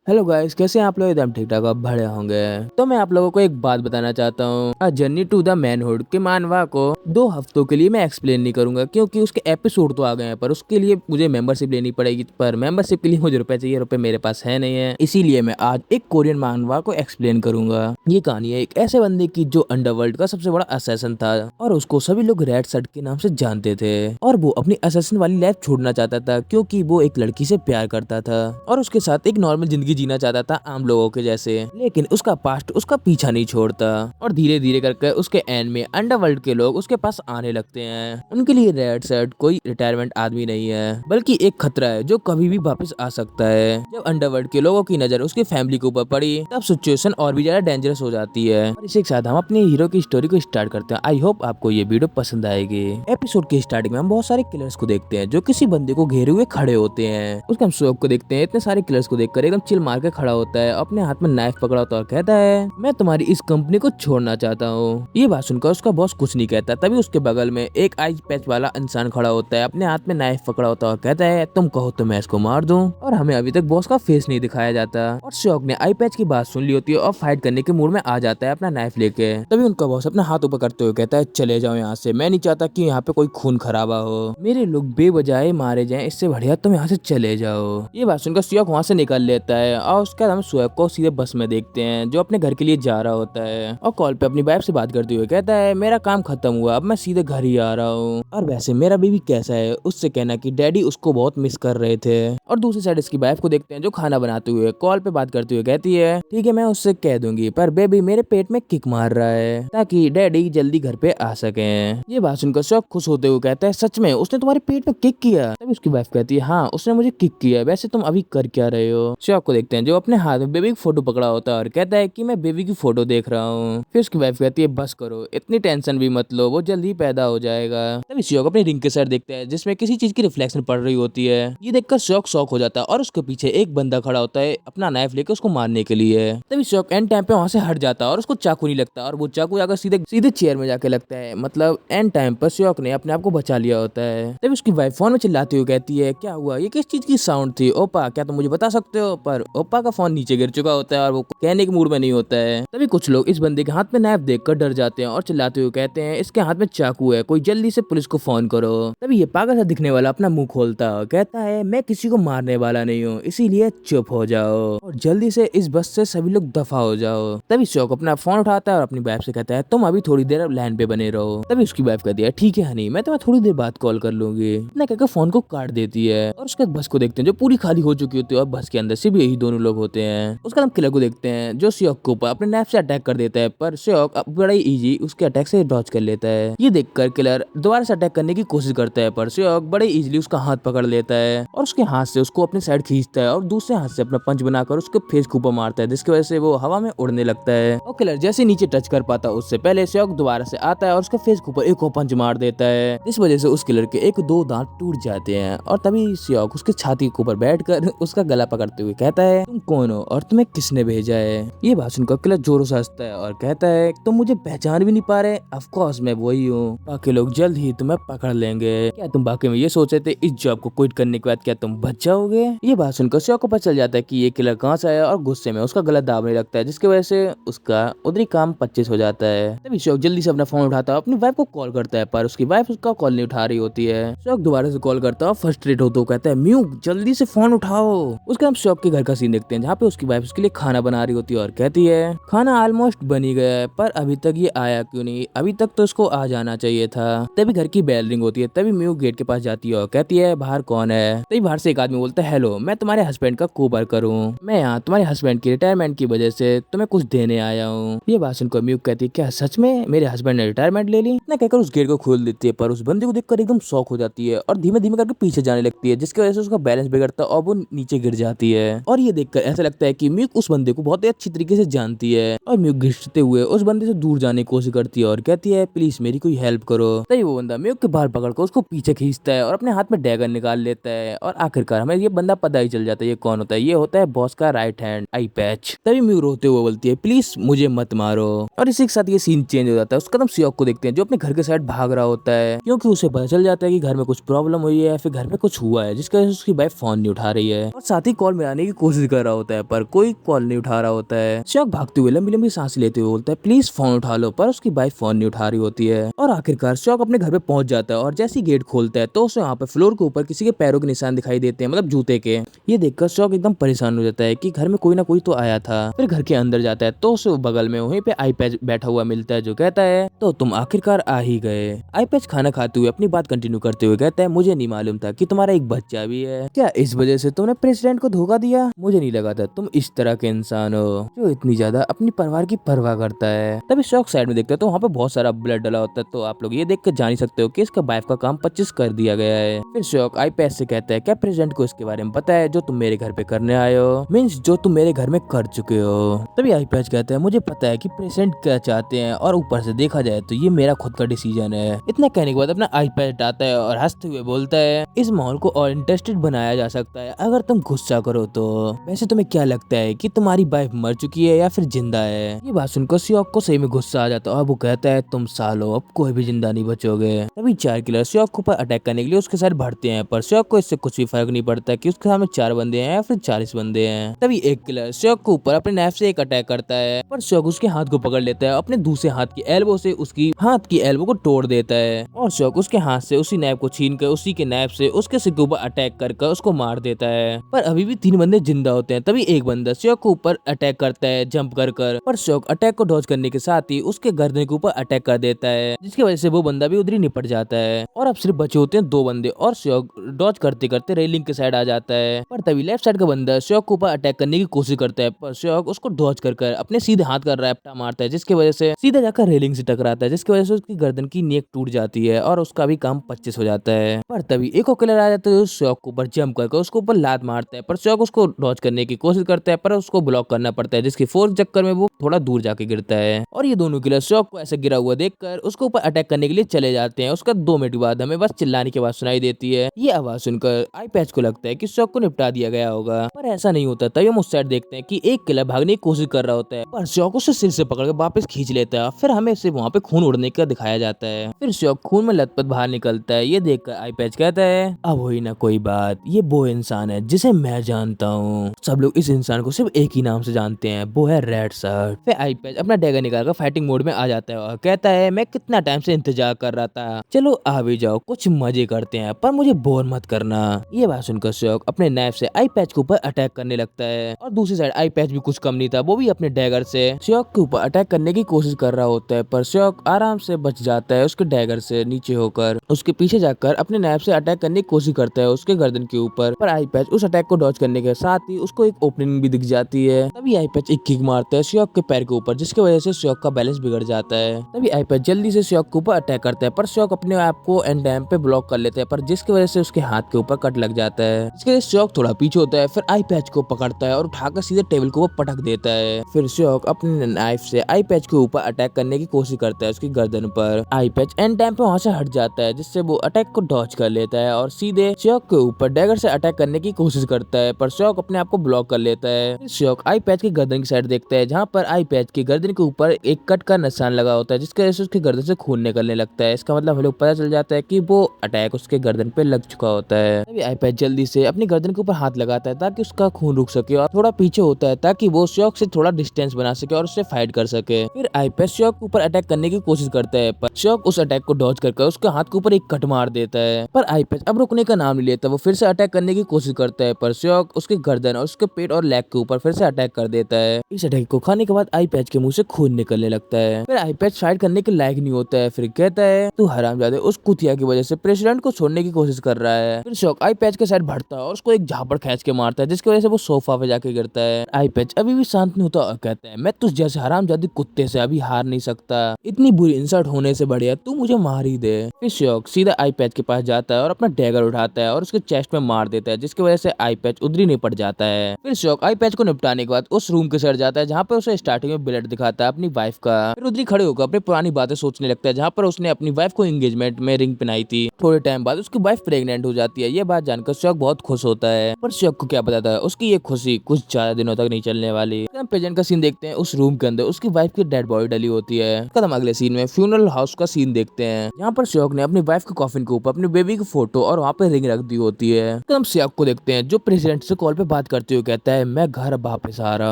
Hello guys, कैसे हैं आप लोग? एकदम ठीक ठाक आप भड़े होंगे। तो मैं आप लोगों को एक बात बताना चाहता हूँ। A journey to the manhood के मानवा को 2 हफ्तों के लिए मैं एक्सप्लेन नहीं करूंगा, क्योंकि उसके एपिसोड तो आ गए हैं, पर उसके लिए मुझे मेंबरशिप लेनी पड़ेगी। पर मेंबरशिप के लिए मुझे रुपए चाहिए, रुपए मेरे पास है नहीं है। इसीलिए मैं आज एक कोरियन मानवा को एक्सप्लेन करूंगा। ये कहानी है एक ऐसे बंदे की जो अंडरवर्ल्ड का सबसे बड़ा असैसिन था, और उसको सभी लोग रेड शर्ट के नाम से जानते थे। और वो अपनी असैसिन वाली लाइफ छोड़ना चाहता था, क्योंकि वो एक लड़की से प्यार करता था और उसके साथ एक नॉर्मल जिंदगी जीना चाहता था, आम लोगों के जैसे। लेकिन उसका पास्ट उसका पीछा नहीं छोड़ता, और धीरे धीरे करके उसके एंड में अंडरवर्ल्ड के लोग उसके पास आने लगते हैं। उनके लिए रेड शर्ट कोई रिटायरमेंट आदमी नहीं है, बल्कि एक खतरा है जो कभी भी वापस आ सकता है। जब अंडरवर्ल्ड के लोगों की नजर उसके फैमिली के ऊपर पड़ी, तब सिचुएशन और भी ज्यादा डेंजरस हो जाती है। और इसी के साथ हम अपने हीरो की स्टोरी को स्टार्ट करते हैं। आई होप आपको ये वीडियो पसंद आएगी। एपिसोड की स्टार्टिंग में हम बहुत सारे किलर्स को देखते हैं जो किसी बंदे को घेरे हुए खड़े होते हैं। उसके हम शॉप को देखते हैं। इतने सारे किलर्स को देखकर एकदम चिल मार के खड़ा होता है, अपने हाथ में नाइफ पकड़ा होता है और कहता है, मैं तुम्हारी इस कंपनी को छोड़ना चाहता हूँ। ये बात सुनकर उसका बॉस कुछ नहीं कहता। तभी उसके बगल में एक आई पैच वाला इंसान खड़ा होता है, अपने हाथ में नाइफ पकड़ा होता है और कहता है, तुम कहो तो मैं इसको मार दूं। और हमें अभी तक बॉस का फेस नहीं दिखाया जाता। और शॉक ने आई पैच की बात सुन ली होती है और फाइट करने के मूड में आ जाता है अपना नाइफ लेके। तभी उनका बॉस अपना हाथ ऊपर करते हुए कहता है, चले जाओ यहाँ से, मैं नहीं चाहता कि यहाँ पे कोई खून खराबा हो, मेरे लोग बेवजह मारे जाएं, इससे बढ़िया तुम यहाँ से चले जाओ। ये बात सुनकर शॉक वहाँ से निकल लेता है, और उसके बाद हम शोएब को सीधे बस में देखते हैं जो अपने घर के लिए जा रहा होता है, और कॉल पे अपनी वाइफ से बात करते हुए कहता है, मेरा काम खत्म हुआ, अब मैं सीधे घर ही आ रहा हूँ। और वैसे मेरा बेबी कैसा है, उससे कहना कि डैडी उसको बहुत मिस कर रहे थे। और दूसरी साइड इसकी वाइफ को देखते हैं जो खाना बनाते हुए कॉल पे बात करते हुए कहती है, ठीक है मैं उससे कह दूंगी, पर बेबी मेरे पेट में किक मार रहा है ताकि डैडी जल्दी घर पे आ सके। ये बात सुनकर शौक खुश होते हुए कहता है, सच में उसने तुम्हारे पेट में किक किया? तभी उसकी वाइफ कहती है, हाँ उसने मुझे किक किया। वैसे तुम अभी कर क्या रहे हो? शौक को देखते हैं जो अपने हाथ में बेबी की फोटो पकड़ा होता है और कहता है कि मैं बेबी की फोटो देख रहा हूँ। फिर उसकी वाइफ कहती है, बस करो, इतनी टेंशन भी मत लो, वो जल्दी पैदा हो जाएगा। तभी शौक अपनी रिंग के साइड देखता है जिसमें किसी चीज की रिफ्लेक्शन पड़ रही होती है। ये देखकर शौक शौक हो जाता है, और उसके पीछे एक बंदा खड़ा होता है अपना नाइफ लेकर उसको मारने के लिए। तभी शौक एंड टाइम पे वहां से हट जाता है और उसको चाकू नहीं लगता, और वो चाकू जाकर सीधे सीधे चेयर में जाके लगता है। मतलब एंड टाइम पर शौक ने अपने आप को बचा लिया होता है। तभी उसकी वाइफ फोन में चिल्लाती हुई कहती है, क्या हुआ, ये किस चीज की साउंड थी ओपा, क्या तुम मुझे बता सकते हो? पर ओपा का फोन नीचे गिर चुका होता है और वो कहने के मूड में नहीं होता है। तभी कुछ लोग इस बंदे के हाथ में नाइफ देखकर डर जाते हैं और चिल्लाते हुए कहते हैं, इसके हाथ में चाकू है, कोई जल्दी से पुलिस को फोन करो। तभी ये पागल सा दिखने वाला अपना मुंह खोलता है, कहता है, मैं किसी को मारने वाला नहीं हूँ, इसीलिए चुप हो जाओ और जल्दी से इस बस से सभी लोग दफा हो जाओ। तभी शौक अपना फोन उठाता है और अपनी वाइफ से कहता है, तुम अभी थोड़ी देर लाइन पे बने रहो। तभी उसकी वाइफ कहती है, ठीक है हनी, मैं तुम्हें थोड़ी देर बाद कॉल कर लूंगी। इतना कहकर फोन को काट देती है। और उसके बाद बस को देखते हैं जो पूरी खाली हो चुकी होती है, और बस के अंदर सिर्फ यही दोनों लोग होते हैं। उसका हम किलर को देखते हैं जो शौक के ऊपर अपने नाइफ से अटैक कर देता है, पर शौक बड़ा ही इजी उसके अटैक से डॉज कर लेता है। ये देखकर किलर दोबारा से अटैक करने की कोशिश करता है, पर शौक बड़े इजीली उसका हाथ पकड़ लेता है और उसके हाथ से उसको अपने साइड खींचता है, और दूसरे हाथ से अपना पंच बनाकर उसके फेस के ऊपर मारता है, जिसकी वजह से वो हवा में उड़ने लगता है। और किलर जैसे नीचे टच कर पाता उससे पहले शौक दोबारा से आता है और उसके फेस के ऊपर एक और पंच मार देता है। इस वजह से उस किलर के 1-2 दांत टूट जाते हैं। और तभी शौक उसके छाती के ऊपर बैठकर उसका गला पकड़ते हुए कहता है, तुम कौन हो और तुम्हें किसने भेजा है? ये बात सुनकर किलर जोरों से हंसता है और कहता है, तुम मुझे पहचान भी नहीं पा रहे? ऑफ कोर्स मैं वही हूँ, बाकी लोग जल्द ही तुम्हें पकड़ लेंगे। क्या तुम बाकी में ये सोच रहे थे इस जॉब को क्विट करने के बाद क्या तुम बच जाओगे? ये बात सुनकर शौक को पता चल जाता है कि ये किलर कहाँ से आया, और गुस्से में उसका गला दाबने लगता है, जिसकी वजह से उसका उधरी काम 25 हो जाता है। तभी शौक जल्दी से अपना फोन उठाता है, अपनी वाइफ को कॉल करता है, पर उसकी वाइफ उसका कॉल नहीं उठा रही होती है। शौक दोबारा से कॉल करता है, फ्रस्ट्रेट होता है, कहता है, म्यू जल्दी से फोन उठाओ। उसके हम शौक के घर का सीन देखते हैं जहाँ पे उसकी वाइफ उसके लिए खाना बना रही होती है और कहती है, खाना ऑलमोस्ट बनी गया है, पर अभी तक ये आया क्यों नहीं? अभी तक तो इसको आ जाना चाहिए था। तभी घर की बेल रिंग होती है। तभी म्यू गेट के पास जाती है और कहती है, बाहर कौन है? तभी बाहर से एक आदमी बोलता है, हेलो, मैं तुम्हारे हस्बैंड का कोवर्कर हूँ, मैं यहाँ तुम्हारे हस्बैंड की रिटायरमेंट की वजह से तुम्हें कुछ देने आया हूँ। ये बात सुनकर म्यू कहती है, क्या सच में मेरे हस्बैंड ने रिटायरमेंट ले ली? ना कहकर उस गेट को खोल देती है, पर उस बंदे को देखकर एकदम शॉक हो जाती है और धीमे धीमे करके पीछे जाने लगती है, जिसकी वजह से उसका बैलेंस बिगड़ता है और वो नीचे गिर जाती है। और ये देखकर ऐसा लगता है कि म्यूक उस बंदे को बहुत ही अच्छी तरीके से जानती है, और म्यूक घिसते हुए उस बंदे से दूर जाने की कोशिश करती है और कहती है, प्लीज मेरी कोई हेल्प करो। तभी वो बंदा म्यूक के बाल पकड़कर उसको पीछे खींचता है और अपने हाथ में डैगर निकाल लेता है, और आखिरकार हमें ये बंदा पता ही चल जाता है ये कौन होता है। ये होता है बॉस का राइट हैंड आई पैच। तभी म्यूक रोते हुए बोलती है, प्लीज मुझे मत मारो। और इसी के साथ ये सीन चेंज हो जाता है। उसका हम शौक को देखते हैं जो अपने घर के साइड भाग रहा होता है, क्योंकि उसे पता चल जाता है कि घर में कुछ प्रॉब्लम हुई है या फिर घर में कुछ हुआ है, जिसकी वजह से उसकी वाइफ फोन नहीं उठा रही है, और साथ ही कॉल मिलाने की कोशिश कोशिश कर रहा होता है पर कोई कॉल नहीं उठा रहा होता है। शौक भागते हुए लंबी लंबी सांस लेते हुए बोलता है प्लीज फोन उठा लो, पर उसकी वाइफ फोन नहीं उठा रही होती है। और आखिरकार शौक अपने घर पे पहुंच जाता है और जैसे ही गेट खोलता है तो उसे वहाँ पे फ्लोर के ऊपर किसी के पैरों के निशान दिखाई देते हैं, मतलब जूते के। ये देखकर शौक एकदम परेशान हो जाता है कि घर में कोई ना कोई तो आया था। फिर घर के अंदर जाता है तो उसे बगल में वहीं पे आईपैच बैठा हुआ मिलता है जो कहता है तो तुम आखिरकार आ ही गए। आईपैच खाना खाते हुए अपनी बात कंटिन्यू करते हुए कहता है मुझे नहीं मालूम था कि तुम्हारा एक बच्चा भी है। क्या इस वजह से तुमने प्रेसिडेंट को धोखा दिया? मुझे नहीं लगा था तुम इस तरह के इंसान हो जो इतनी ज्यादा अपनी परिवार की परवाह करता है। तभी शौक साइड में देखता है तो वहाँ पे बहुत सारा ब्लड डला होता है। तो आप लोग ये देख कर जान ही सकते हो कि इसका वाइफ का काम 25 कर दिया गया है। फिर शौक आईपैच से कहता है क्या प्रेसिडेंट को इसके बारे में पता है जो तुम मेरे घर पे करने आए हो, मीन्स जो तुम मेरे घर में कर चुके हो? तभी आईपैच कहता है मुझे पता है कि प्रेसिडेंट क्या चाहते हैं और ऊपर से देखा जाए तो ये मेरा खुद का डिसीजन है। इतना कहने के बाद अपना आईपैच हटाता है और हंसते हुए बोलता है इस माहौल को और इंटरेस्टेड बनाया जा सकता है अगर तुम गुस्सा करो तो। वैसे तुम्हें क्या लगता है कि तुम्हारी वाइफ मर चुकी है या फिर जिंदा है? ये बात सुनकर शौक को सही में गुस्सा आ जाता है और वो कहता है तुम सालो अब कोई भी जिंदा नहीं बचोगे। तभी 4 किलर शौक के ऊपर अटैक करने के लिए उसके साथ बढ़ते हैं, पर शौक को इससे कुछ भी फर्क नहीं पड़ता कि उसके सामने 4 बंदे हैं या फिर 40 बंदे हैं। तभी एक किलर शौक के ऊपर अपने नाइफ से एक अटैक करता है, पर शौक उसके हाथ को पकड़ लेता है, अपने दूसरे हाथ की एल्बो से उसकी हाथ की एल्बो को तोड़ देता है और शौक उसके हाथ से उसी नाइफ को छीन कर उसी के नाइफ से उसके सिर के ऊपर अटैक कर उसको मार देता है। पर अभी भी 3 बंदे जिंदा होते हैं। तभी एक बंदा शौक के ऊपर अटैक करता है जंप कर, पर शौक अटैक को डॉज करने के साथ ही उसके गर्दन के ऊपर अटैक कर देता है, जिसकी वजह से वो बंदा भी उधर ही निपट जाता है और अब सिर्फ बचे होते हैं 2 बंदे और शौक डॉज करते करते रेलिंग के साइड आ जाता है। पर तभी लेफ्ट साइड का बंदा शौक के ऊपर अटैक करने की कोशिश करता है, पर शौक उसको डॉज कर अपने सीधे हाथ का रैप्टा मारता है, जिसकी वजह से सीधा जाकर रेलिंग से टकराता है, जिसकी वजह से उसकी गर्दन की नेक टूट जाती है और उसका भी काम 25 हो जाता है। पर तभी एक और किलर आ जाता है जो शौक के ऊपर जंप करके उसके ऊपर लात मारता है, पर शौक उसको डॉज करने की कोशिश करता है पर उसको ब्लॉक करना पड़ता है, जिसकी फोर्स चक्कर में वो थोड़ा दूर जाके गिरता है। और ये दोनों किलर शौक को ऐसे गिरा हुआ देखकर उसके ऊपर अटैक करने के लिए चले जाते हैं। उसका 2 मिनट बाद हमें बस चिल्लाने की आवाज सुनाई देती है। ये आवाज सुनकर आईपैच को लगता है कि शौक को निपटा दिया गया होगा, पर ऐसा नहीं होता। तभी हम उस साइड देखते हैं कि एक किलर भागने की कोशिश कर रहा होता है, पर शौक उसे सिर से पकड़ कर वापस खींच लेता है। फिर हमें सिर्फ वहाँ पे खून उड़ने का दिखाया जाता है। फिर शौक खून में लथपथ बाहर निकलता है। ये देखकर आईपैच कहता है अब हुई ना कोई बात, ये वो इंसान है जिसे मैं जानता हूँ। सब लोग इस इंसान को सिर्फ एक ही नाम से जानते हैं, वो है रेड शर्ट। फिर आईपैच अपना डैगर निकालकर फाइटिंग मोड में आ जाता है और कहता है मैं कितना टाइम से इंतजार कर रहा था, चलो आ भी जाओ कुछ मजे करते हैं, पर मुझे बोर मत करना। ये बात सुनकर शौक अपने नाइफ से आईपैच के ऊपर अटैक करने लगता है और दूसरी साइड आईपैच भी कुछ कम नहीं था, वो भी अपने डैगर से शौक के ऊपर अटैक करने की कोशिश कर रहा होता है, पर शौक आराम से बच जाता है उसके डैगर से नीचे होकर। उसके पीछे जाकर अपने नाइफ से अटैक करने की कोशिश करता है उसके गर्दन के ऊपर, पर आईपैच उस अटैक को डॉज करने के साथ ही उसको एक ओपनिंग भी दिख जाती है। तभी आईपैच एक किक मारता है शौक के पैर के ऊपर, जिसकी वजह से शौक का बैलेंस बिगड़ जाता है। तभी आईपैच जल्दी से शौक के ऊपर अटैक करता है, पर शौक अपने आप को एंड टाइम पे ब्लॉक कर लेते हैं, पर जिसकी वजह से उसके हाथ के ऊपर कट लग जाता है, जिसके वजह से शौक थोड़ा पीछे होता है। फिर आईपैच को पकड़ता है और उठाकर सीधे टेबल को पटक देता है। फिर शौक अपने नाइफ से आईपैच के ऊपर अटैक करने की कोशिश करता है उसकी गर्दन पर। आईपैच एंड टाइम पे वहाँ से हट जाता है, जिससे वो अटैक को डॉज कर लेता है और सीधे शौक के ऊपर डैगर से अटैक करने की कोशिश करता है, पर शौक अपने आप को ब्लॉक कर लेता है। फिर शौक आईपैच की गर्दन की साइड देखता है, जहाँ पर आईपैच की गर्दन के ऊपर एक कट का निशान लगा होता है, जिसकी वजह से उसकी गर्दन से खून निकलने लगता है। इसका मतलब हम लोग पता चल जाता है कि वो अटैक उसके गर्दन पे लग चुका होता है। तभी आईपैच जल्दी से अपनी गर्दन के ऊपर हाथ लगाता है ताकि उसका खून रुक सके और थोड़ा पीछे होता है ताकि वो शौक से थोड़ा डिस्टेंस बना सके और उससे फाइट कर सके। फिर आईपैच शौक के ऊपर अटैक करने की कोशिश करता है, पर शौक उस अटैक को डॉज कर उसके हाथ के ऊपर एक कट मार देता है। पर आईपैच अब रुकने का नाम नहीं लेता, वो फिर से अटैक करने की कोशिश करता है, पर शौक उसके गर्दन और उसके पेट और लेग के ऊपर फिर से अटैक कर देता है। इस अटैक को खाने के बाद आईपैच के मुंह से खून निकलने लगता है। फिर आईपैच फाइट करने के लायक नहीं होता है, फिर कहता है तू हरामजादे उस कुतिया की वजह से प्रेसिडेंट को छोड़ने की कोशिश कर रहा है। फिर शौक आईपैच के साइड बढ़ता है और उसको एक झापड़ खींच के मारता है, जिसकी वजह से वो सोफा पे जाके गिरता है। आईपैच अभी भी शांत नहीं होता और कहता है मैं तुझ जैसे हरामजादी कुत्ते से अभी हार नहीं सकता, इतनी बुरी इंसल्ट होने से बढ़िया तू मुझे मार ही दे। फिर शौक सीधा आईपैच के पास जाता है और अपना डैगर उठाता है और उसके चेस्ट में मार देता है, जिसकी वजह से आईपैच उधर ही निपट जाता है। फिर शौक आईपैच को निपटाने के बाद उस रूम के साइड जाता है जहाँ पर उसे स्टार्टिंग में ब्लड दिखाता है अपनी वाइफ का। फिर उधर ही खड़े होकर अपनी पुरानी बातें सोचने लगता है, जहाँ पर उसने अपनी वाइफ को एंगेजमेंट में रिंग पहनाई थी। थोड़े टाइम बाद उसकी वाइफ प्रेग्नेंट हो जाती है। ये बात जानकर शौक बहुत खुश होता है, पर शौक को क्या पता था उसकी ये खुशी कुछ ज्यादा दिनों तक नहीं चलने वाली। हम प्रेजेंट का सीन देखते हैं। उस रूम के अंदर उसकी वाइफ की डेड बॉडी डली होती है। कदम अगले सीन में फ्यूनरल हाउस का सीन देखते हैं। यहाँ पर श्योक ने अपनी वाइफ के कॉफिन के ऊपर अपनी बेबी की फोटो और वहाँ पे रिंग रख दी होती है। कदम श्योक को देखते हैं जो प्रेसिडेंट से कॉल पे बात करते हुए कहता है मैं घर वापस आ रहा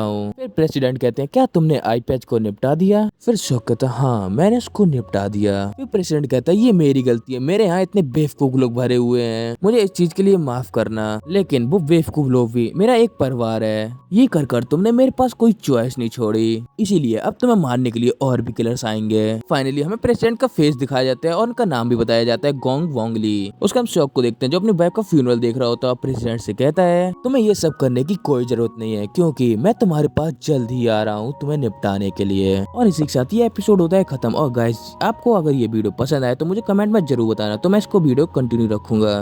हूँ। फिर प्रेसिडेंट कहते हैं क्या तुमने आई पैच को निपटा दिया? फिर श्योक कहता है हाँ मैंने उसको निपटा दिया। फिर प्रेसिडेंट कहता है ये मेरी गलती है, मेरे यहाँ इतने बेवकूफ लोग भरे हुए हैं, मुझे इस चीज के लिए माफ करना, लेकिन वो बेवकूफ लोग भी मेरा एक परिवार है। ये कर कर तुमने मेरे पास कोई चॉइस नहीं छोड़ी, इसीलिए अब तुम्हें मारने के लिए और भी किलर्स आएंगे। फाइनली हमें प्रेसिडेंट का फेस दिखाया जाता है और उनका नाम भी बताया जाता है, गोंग वोंग ली। उसका हम श्योक को देखते हैं जो अपनी वाइफ का फ्यूनरल देख रहा होता है। प्रेसिडेंट से कहता है तुम्हें ये सब करने की कोई जरूरत नहीं है क्योंकि मैं तुम्हारे पास जल्द ही आ रहा हूँ तुम्हें निपटाने के लिए। और इसी के साथ ये एपिसोड होता है खत्म। और गाइस आपको अगर ये वीडियो पसंद आए तो मुझे कमेंट में जरूर बताना, तो मैं इसको वीडियो कंटिन्यू रखूंगा।